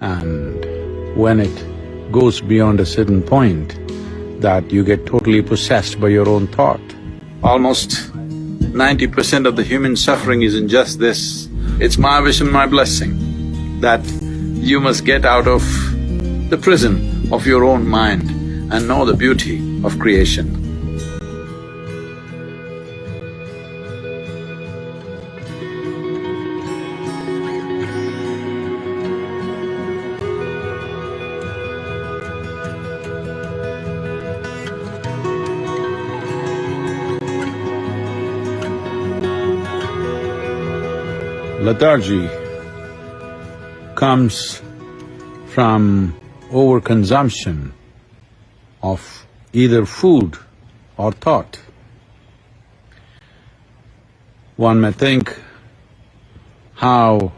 And when it goes beyond a certain point, that you get totally possessed by your own thought. Almost 90% of the human suffering is in just this. It's my wish and my blessing that you must get out of the prison of your own mind and know the beauty of creation. Lethargy comes from overconsumption of either food or thought. One may think how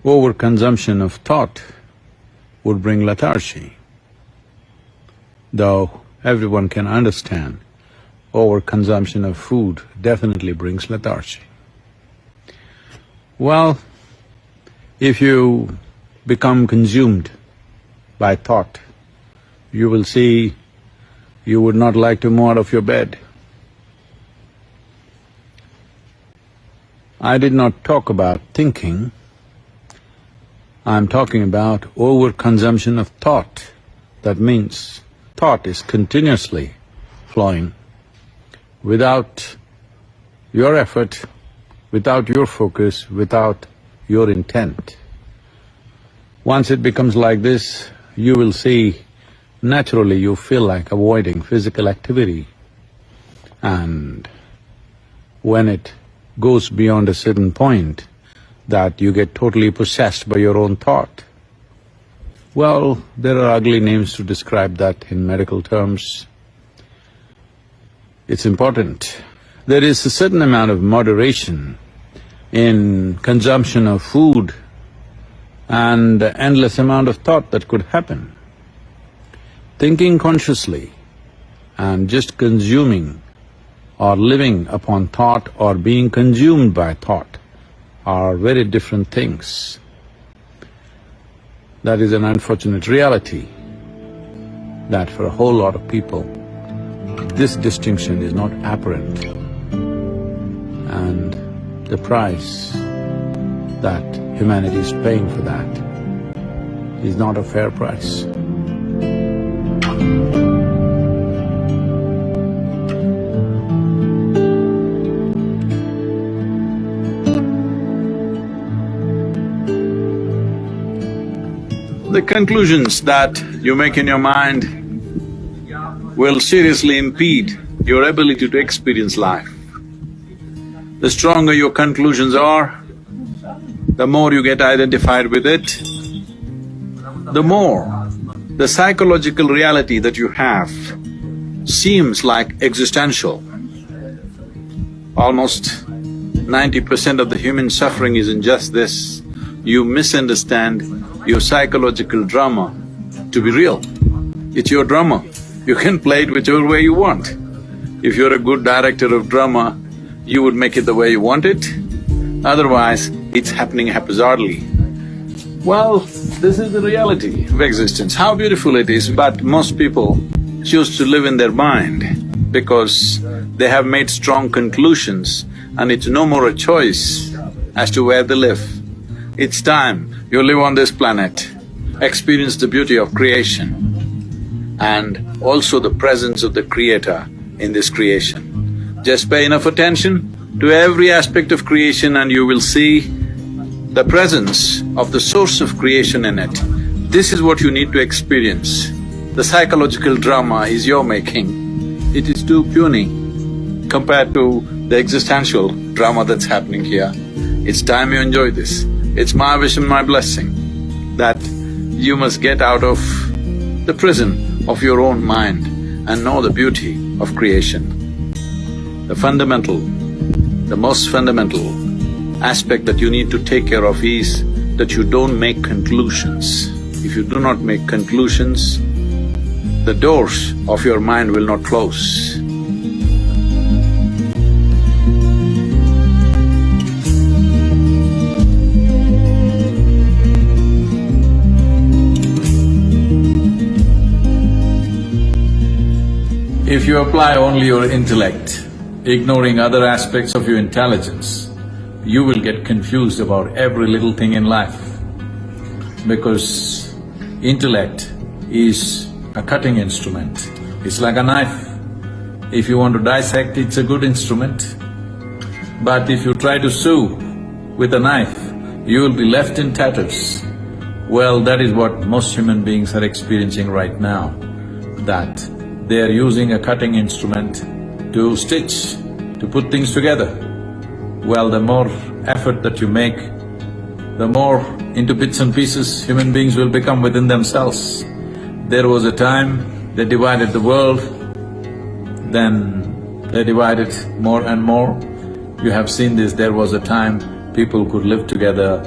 overconsumption of thought would bring lethargy, though everyone can understand overconsumption of food definitely brings lethargy. Well, if you become consumed by thought, you will see you would not like to move out of your bed. I did not talk about thinking, I'm talking about overconsumption of thought. That means thought is continuously flowing without your effort, without your focus, without your intent. Once it becomes like this, you will see naturally you feel like avoiding physical activity. And when it goes beyond a certain point, that you get totally possessed by your own thought. Well, there are ugly names to describe that in medical terms. It's important. There is a certain amount of moderation in consumption of food and the endless amount of thought that could happen. Thinking consciously and just consuming or living upon thought or being consumed by thought are very different things. That is an unfortunate reality that for a whole lot of people, this distinction is not apparent, and the price that humanity is paying for that is not a fair price. The conclusions that you make in your mind will seriously impede your ability to experience life. The stronger your conclusions are, the more you get identified with it, the more the psychological reality that you have seems like existential. Almost 90% of the human suffering is in just this. You misunderstand your psychological drama to be real. It's your drama. You can play it whichever way you want. If you're a good director of drama, you would make it the way you want it, otherwise it's happening haphazardly. Well, this is the reality of existence. How beautiful it is, but most people choose to live in their mind because they have made strong conclusions and it's no more a choice as to where they live. It's time you live on this planet, experience the beauty of creation and also the presence of the Creator in this creation. Just pay enough attention to every aspect of creation and you will see the presence of the source of creation in it. This is what you need to experience. The psychological drama is your making. It is too puny compared to the existential drama that's happening here. It's time you enjoy this. It's my wish and my blessing that you must get out of the prison of your own mind and know the beauty of creation. The most fundamental aspect that you need to take care of is that you don't make conclusions. If you do not make conclusions, the doors of your mind will not close. If you apply only your intellect, ignoring other aspects of your intelligence, you will get confused about every little thing in life. Because intellect is a cutting instrument, it's like a knife. If you want to dissect, it's a good instrument. But if you try to sew with a knife, you will be left in tatters. Well, that is what most human beings are experiencing right now, that they are using a cutting instrument to stitch, to put things together. Well, the more effort that you make, the more into bits and pieces human beings will become within themselves. There was a time they divided the world, then they divided more and more. You have seen this, there was a time people could live together.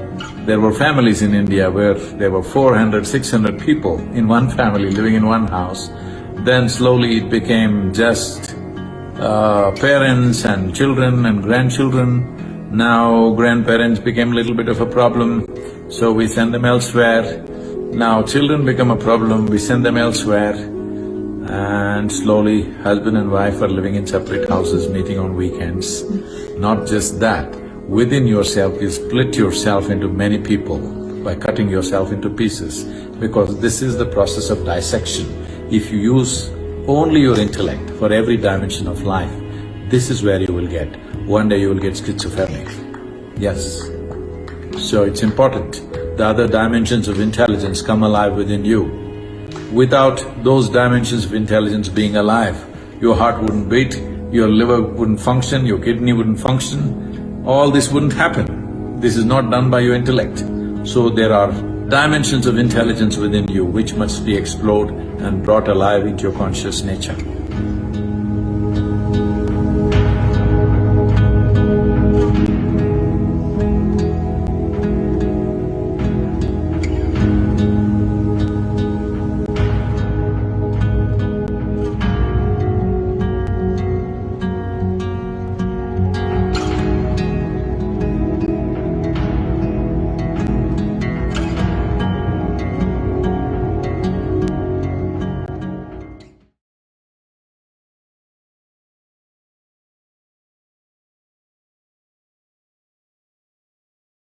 There were families in India where there were 400, 600 people in one family living in one house. Then slowly it became just parents and children and grandchildren. Now grandparents became a little bit of a problem, so we send them elsewhere. Now children become a problem, we send them elsewhere. And slowly husband and wife are living in separate houses, meeting on weekends. Not just that, within yourself you split yourself into many people by cutting yourself into pieces, because this is the process of dissection. If you use only your intellect for every dimension of life, this is where you will get. One day you will get schizophrenic. Yes. So it's important the other dimensions of intelligence come alive within you. Without those dimensions of intelligence being alive, your heart wouldn't beat, your liver wouldn't function, your kidney wouldn't function, all this wouldn't happen. This is not done by your intellect. So there are dimensions of intelligence within you which must be explored and brought alive into your conscious nature.